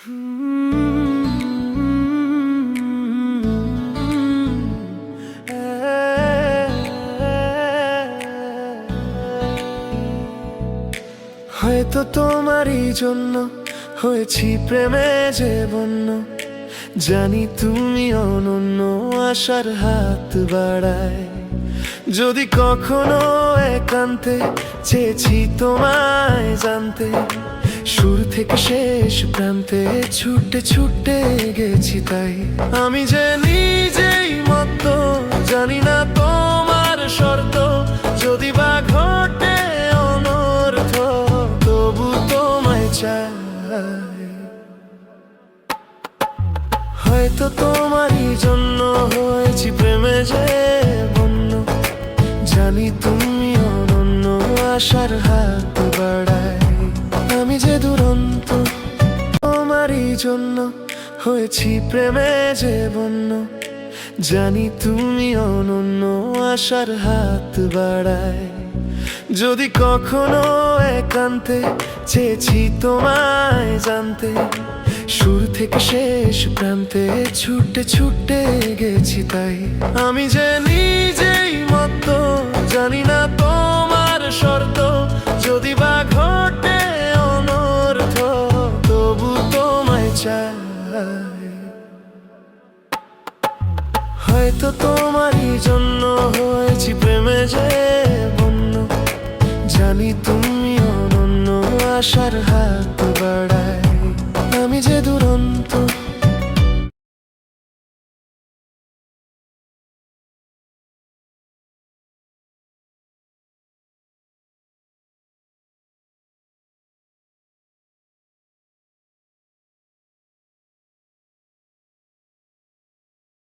হয়তো তোমারই জন্য হয়েছি প্রেমে যে বন্য, জানি তুমি অনন্য, আশার হাত বাড়ায়। যদি কখনো একান্তে চেয়েছি তোমায় জানতে, শুরু থেকে শেষ প্রান্তে ছুটে ছুটে গেছি তাই। আমি যে নিজেই মত জানি না তোমার শর্ত, যদি বা ঘটে অনর্থ তবু তোমায় চাই। হয়তো তোমারই জন্য হয়েছি প্রেমে যে বন্য, জানি তুমি অনন্য, আশার হাত বাড়ায়। আমি যে দুরন্ত, তোমারই জন্য হয়েছি প্রেমে যে বন্য, জানি তুমি অনন্য, আশার হাত বাড়ায়। যদি কখনো একান্তে চেয়েছি তোমায় জানতে, শুরু থেকে শেষ প্রান্তে ছুটে ছুটে গেছি তাই। আমি যে নিজেই মত জানি না তোমার শর্ত, যদি বা ঘটে অনর্থ তবু তোমায় চাই। হয়তো তোমারই জন্য হয়েছি প্রেমে যে বন্য, জানি তুমি অনন্য, আশার হাত বাড়ায়। আমি যে দুরন্ত,